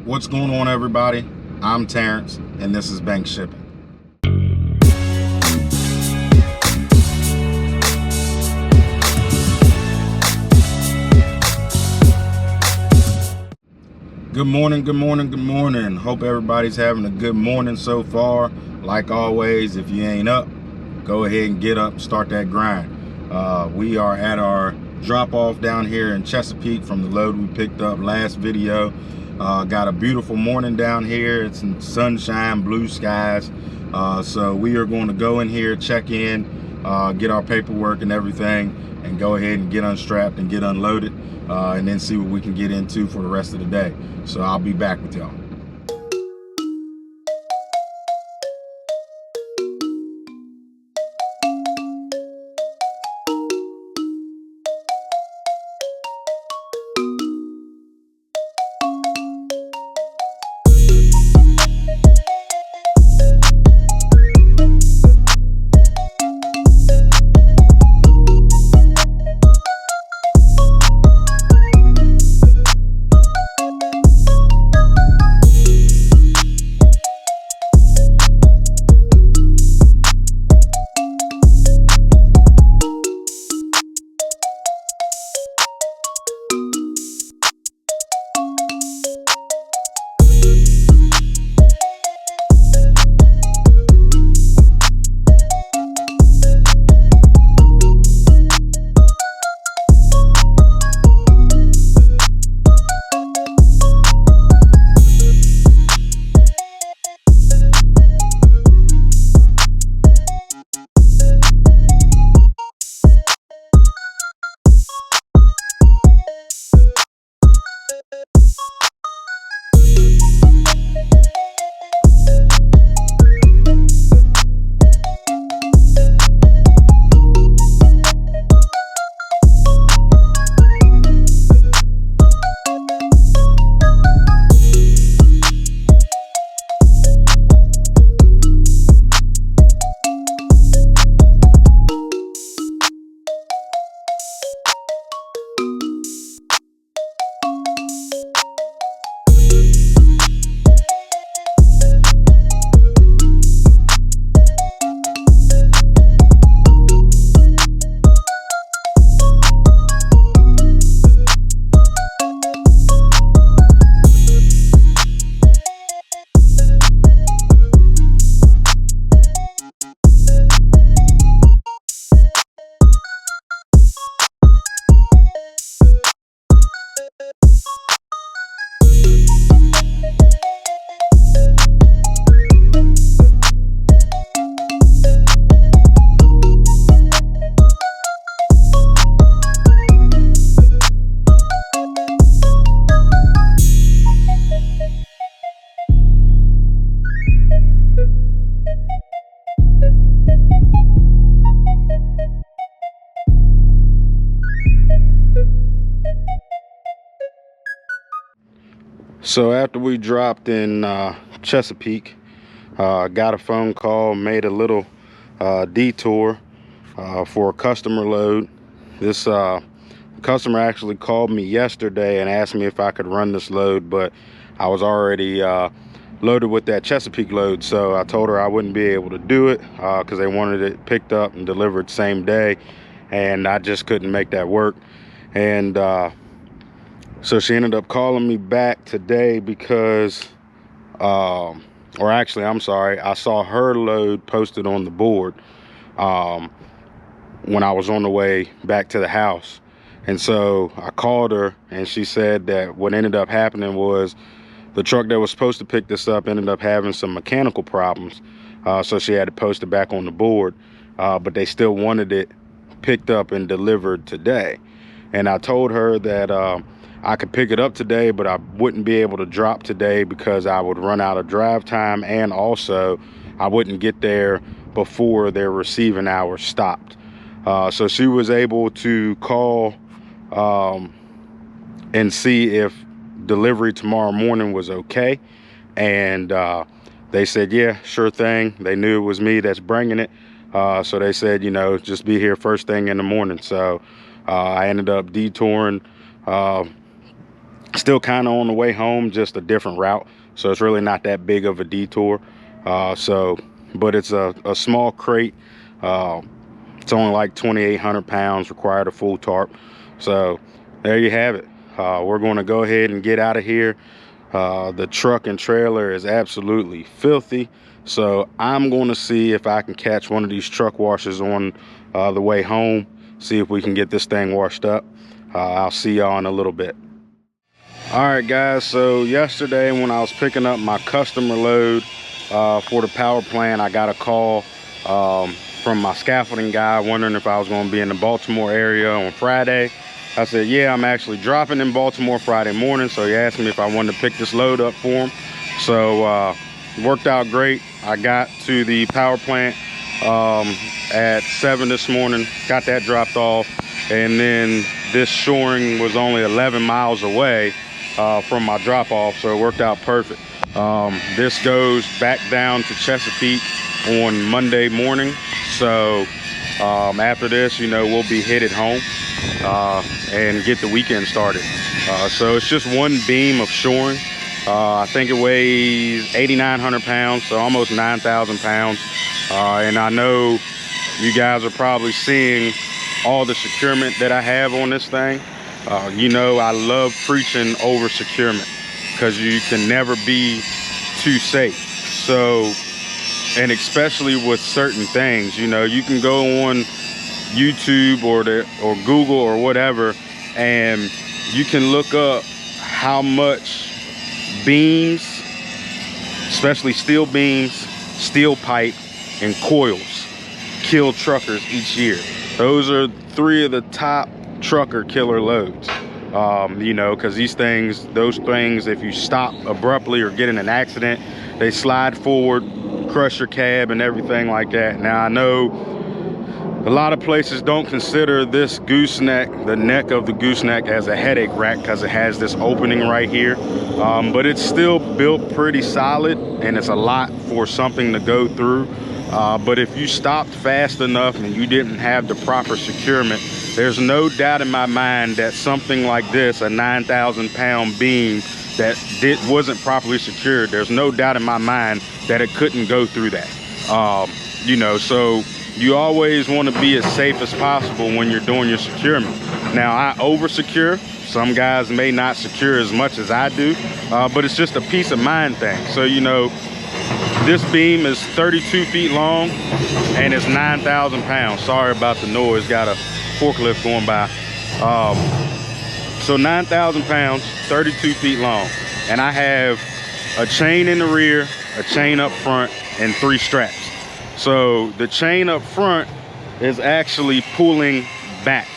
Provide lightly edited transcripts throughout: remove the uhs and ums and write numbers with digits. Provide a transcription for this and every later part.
What's going on, everybody? I'm Terrence, and this is Bank Shipping. Good morning, good morning, good morning. Hope everybody's having a good morning so far. Like always, if you ain't up, go ahead and get up, start that grind. We are at our drop-off down here in Chesapeake from the load we picked up last video. Got a beautiful morning down here. It's in sunshine, blue skies. So we are going to go in here, check in, get our paperwork and everything, and go ahead and get unstrapped and get unloaded, and then see what we can get into for the rest of the day. So I'll be back with y'all. So after we dropped in Chesapeake, got a phone call, made a little detour for a customer load. This customer actually called me yesterday and asked me if I could run this load, but I was already loaded with that Chesapeake load, so I told her I wouldn't be able to do it because they wanted it picked up and delivered same day, and I just couldn't make that work. And so she ended up calling me back today because, or actually, I'm sorry, I saw her load posted on the board when I was on the way back to the house. And so I called her, and she said that what ended up happening was the truck that was supposed to pick this up ended up having some mechanical problems. So she had to post it back on the board, but they still wanted it picked up and delivered today. And I told her that I could pick it up today, but I wouldn't be able to drop today because I would run out of drive time, and also I wouldn't get there before their receiving hours stopped. So she was able to call and see if delivery tomorrow morning was okay, and they said, yeah, sure thing. They knew it was me that's bringing it, so they said, you know, just be here first thing in the morning. So I ended up detouring Still kind of on the way home, just a different route. So it's really not that big of a detour. But it's a small crate. It's only like 2,800 pounds, required a full tarp. So there you have it. We're going to go ahead and get out of here. The truck and trailer is absolutely filthy. So I'm going to see if I can catch one of these truck washers on the way home. See if we can get this thing washed up. I'll see y'all in a little bit. All right, guys. So yesterday when I was picking up my customer load for the power plant, I got a call from my scaffolding guy wondering if I was going to be in the Baltimore area on Friday. I said, yeah, I'm actually dropping in Baltimore Friday morning. So he asked me if I wanted to pick this load up for him. So worked out great. I got to the power plant at 7 this morning, got that dropped off, and then this shoring was only 11 miles away from my drop off, so it worked out perfect. This goes back down to Chesapeake on Monday morning. So after this, we'll be headed home and get the weekend started. So it's just one beam of shoring. I think it weighs 8,900 pounds, so almost 9,000 pounds. And I know you guys are probably seeing all the securement that I have on this thing. I love preaching over securement because you can never be too safe. So, and especially with certain things, you can go on YouTube or Google or whatever, and you can look up how much beams, especially steel beams, steel pipe, and coils kill truckers each year. Those are 3 of the top trucker killer loads. Because those things, if you stop abruptly or get in an accident, they slide forward, crush your cab and everything like that. Now I know a lot of places don't consider this gooseneck, the neck of the gooseneck, as a headache rack because it has this opening right here. But it's still built pretty solid, and it's a lot for something to go through. But if you stopped fast enough and you didn't have the proper securement, there's no doubt in my mind that something like this, a 9,000 pound beam that wasn't properly secured, there's no doubt in my mind that it couldn't go through that. So you always want to be as safe as possible when you're doing your securement. Now, I over secure. Some guys may not secure as much as I do, but it's just a peace of mind thing. So, this beam is 32 feet long and it's 9,000 pounds. Sorry about the noise, got a forklift going by. So 9,000 pounds, 32 feet long. And I have a chain in the rear, a chain up front, and 3 straps. So the chain up front is actually pulling back.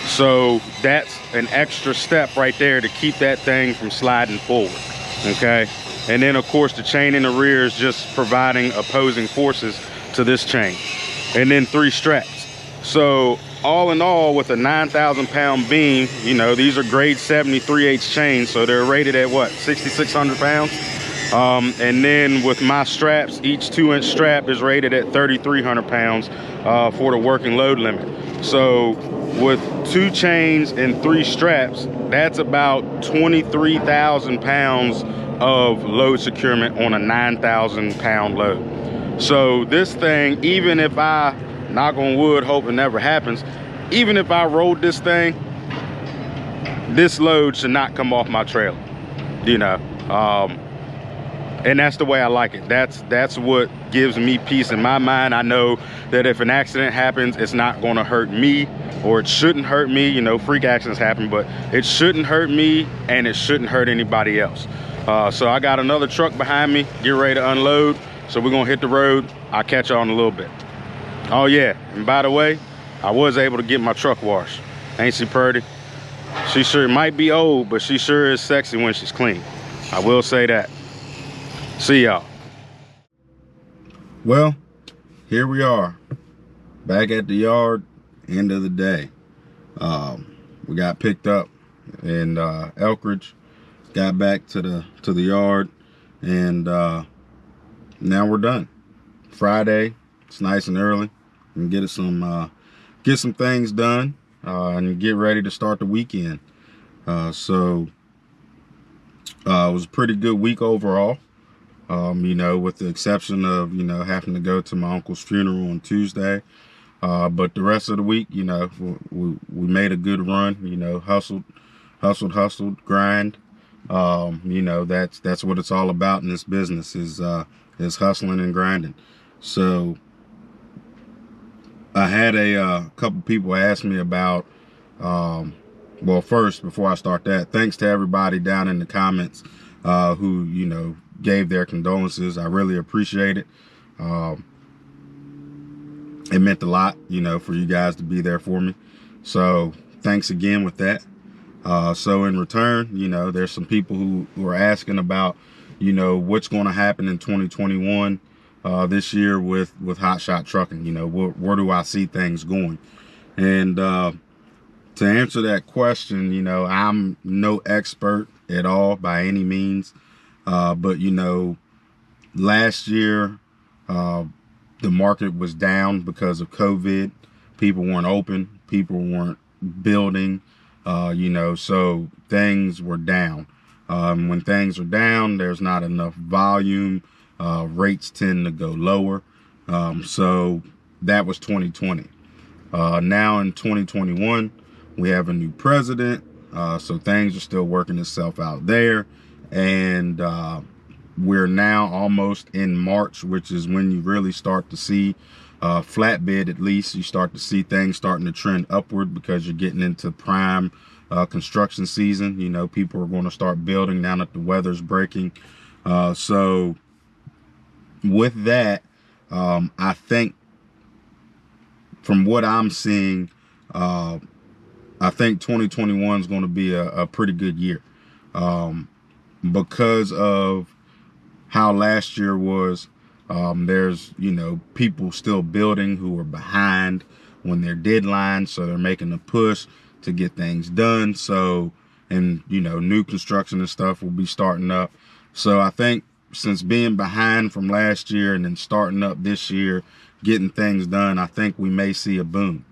So that's an extra step right there to keep that thing from sliding forward, okay? And then of course the chain in the rear is just providing opposing forces to this chain. And then 3 straps. So all in all, with a 9,000 pound beam, these are grade 73/8 chains, so they're rated at what, 6,600 pounds? And then with my straps, each 2-inch strap is rated at 3,300 pounds for the working load limit. So with 2 chains and 3 straps, that's about 23,000 pounds of load securement on a 9,000 pound load. So this thing, even if I, knock on wood, hope it never happens, even if I rode this thing, this load should not come off my trailer, and that's the way I like it. That's what gives me peace in my mind. I know that if an accident happens, it's not going to hurt me, or it shouldn't hurt me. Freak accidents happen, but it shouldn't hurt me and it shouldn't hurt anybody else. So I got another truck behind me, get ready to unload. So we're gonna hit the road. I'll catch y'all in a little bit. Oh yeah, and by the way, I was able to get my truck washed. Ain't she pretty? She sure might be old, but she sure is sexy when she's clean. I will say that. See y'all. Well, here we are, back at the yard, end of the day. We got picked up in Elkridge, got back to the yard, and now we're done. Friday, it's nice and early, and get some things done and get ready to start the weekend. So It was a pretty good week overall. You know, with the exception of, you know, having to go to my uncle's funeral on Tuesday. But the rest of the week, you know, we made a good run, you know, hustled, grind. You know, that's what it's all about in this business is hustling and grinding. So I had a couple people ask me about, well, first, before I start that, thanks to everybody down in the comments who, you know, gave their condolences. I really appreciate it. It meant a lot, you know, for you guys to be there for me. So thanks again with that. So in return, you know, there's some people who are asking about, you know, what's going to happen in 2021 this year with Hotshot Trucking. You know, where do I see things going? And to answer that question, you know, I'm no expert at all by any means. But, you know, last year, the market was down because of COVID. People weren't open. People weren't building, you know, so things were down. When things are down, there's not enough volume. Rates tend to go lower. So that was 2020. Now in 2021, we have a new president. So things are still working itself out there. And we're now almost in March, which is when you really start to see flatbed, at least you start to see things starting to trend upward because you're getting into prime construction season. You know, people are going to start building now that the weather's breaking. So with that, I think from what I'm seeing, I think 2021 is going to be a pretty good year because of how last year was. There's, you know, people still building who are behind when their deadlines, so they're making a push to get things done. So, and, you know, new construction and stuff will be starting up. So I think since being behind from last year and then starting up this year, getting things done, I think we may see a boom.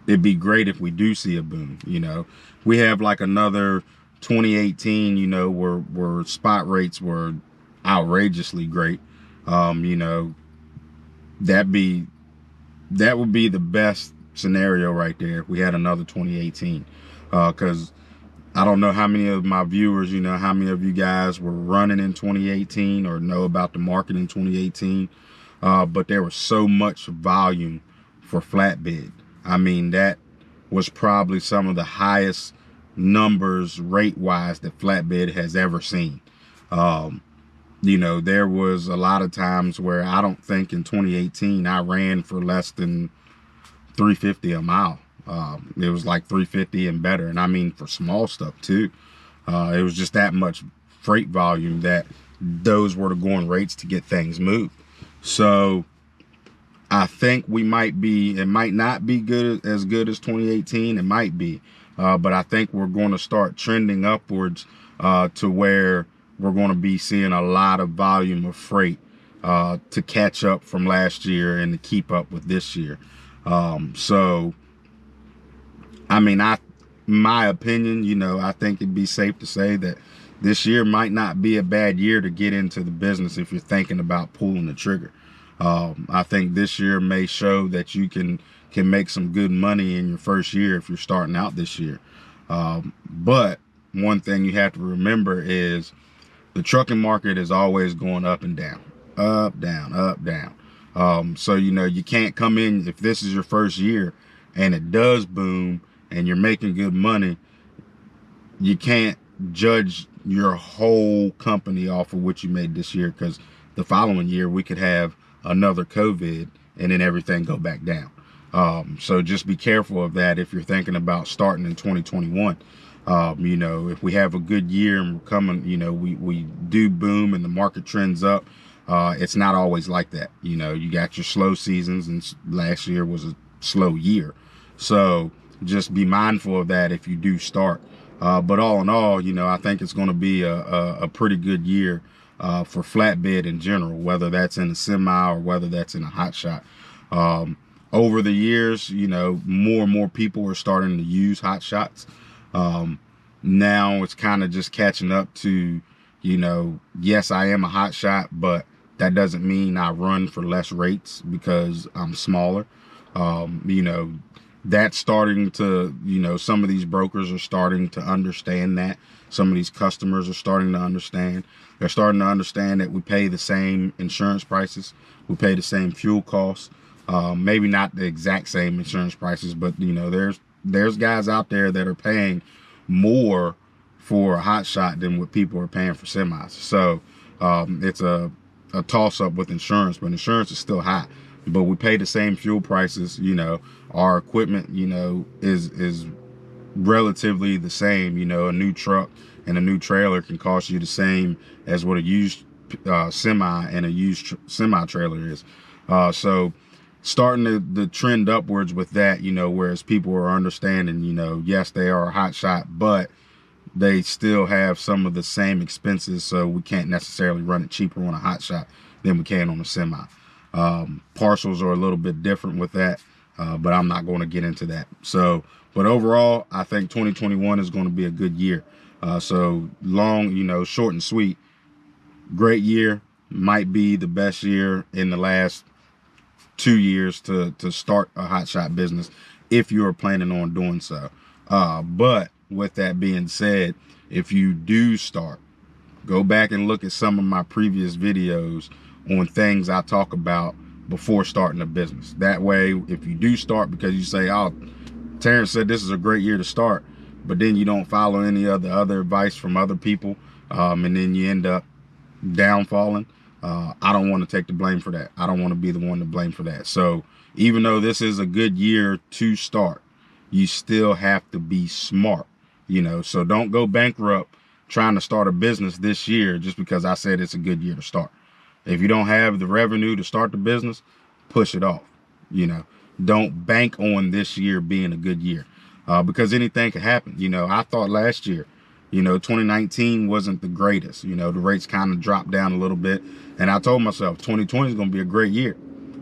It'd be great if we do see a boom. You know, we have like another 2018, you know, where spot rates were outrageously great. You know, that would be the best scenario right there if we had another 2018. Because I don't know how many of my viewers, you know, how many of you guys were running in 2018 or know about the market in 2018. But there was so much volume for flatbed. I mean, that was probably some of the highest numbers rate-wise that flatbed has ever seen. You know, there was a lot of times where I don't think in 2018 I ran for less than 350 a mile. It was like 350 and better. And I mean, for small stuff too. It was just that much freight volume that those were the going rates to get things moved. So I think we might be, it might not be as good as 2018. It might be. But I think we're going to start trending upwards to where we're going to be seeing a lot of volume of freight to catch up from last year and to keep up with this year. So, I mean, my opinion, you know, I think it'd be safe to say that this year might not be a bad year to get into the business if you're thinking about pulling the trigger. I think this year may show that you can make some good money in your first year if you're starting out this year. But one thing you have to remember is the trucking market is always going up and down, up, down, up, down. So, you know, you can't come in if this is your first year and it does boom and you're making good money. You can't judge your whole company off of what you made this year, because the following year we could have another COVID and then everything go back down. So just be careful of that if you're thinking about starting in 2021. You know, if we have a good year and we're coming, you know, we do boom and the market trends up, it's not always like that. You know, you got your slow seasons, and last year was a slow year. So just be mindful of that if you do start. But all in all, you know, I think it's going to be a pretty good year for flatbed in general, whether that's in a semi or whether that's in a hot shot. Over the years, you know, more and more people are starting to use hot shots. Now it's kind of just catching up to, you know, yes, I am a hot shot, but that doesn't mean I run for less rates because I'm smaller. You know, that's starting to, you know, some of these brokers are starting to understand that. Some of these customers are starting to understand. They're starting to understand that we pay the same insurance prices. We pay the same fuel costs. Maybe not the exact same insurance prices, but, you know, there's guys out there that are paying more for a hot shot than what people are paying for semis. So it's a toss up with insurance, but insurance is still high. But we pay the same fuel prices. You know, our equipment, you know, is relatively the same. You know, a new truck and a new trailer can cost you the same as what a used semi and a used semi trailer is. So starting to trend upwards with that, you know, whereas people are understanding, you know, yes, they are a hot shot, but they still have some of the same expenses, so we can't necessarily run it cheaper on a hot shot than we can on a semi. Partials are a little bit different with that, but I'm not going to get into that. So, but overall, I think 2021 is going to be a good year. So long, you know, short and sweet, great year. Might be the best year in the last 2 years to start a hot shot business if you are planning on doing so. But with that being said, if you do start, go back and look at some of my previous videos on things I talk about before starting a business. That way, if you do start because you say, oh, Terrence said this is a great year to start, but then you don't follow any of the other advice from other people, and then you end up downfalling, I don't want to take the blame for that. I don't want to be the one to blame for that. So even though this is a good year to start, you still have to be smart, you know, so don't go bankrupt trying to start a business this year just because I said it's a good year to start. If you don't have the revenue to start the business, push it off. You know, don't bank on this year being a good year, because anything could happen. You know, I thought last year, you know, 2019 wasn't the greatest. You know, the rates kind of dropped down a little bit. And I told myself 2020 is going to be a great year.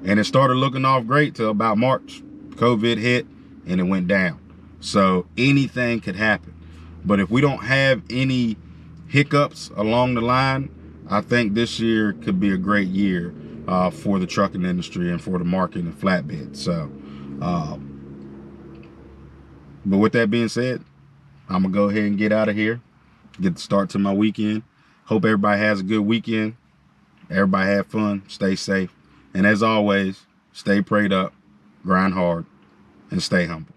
And it started looking off great till about March. COVID hit and it went down. So anything could happen. But if we don't have any hiccups along the line, I think this year could be a great year for the trucking industry and for the market and flatbed. So, but with that being said, I'm going to go ahead and get out of here, get the start to my weekend. Hope everybody has a good weekend. Everybody have fun, stay safe. And as always, stay prayed up, grind hard, and stay humble.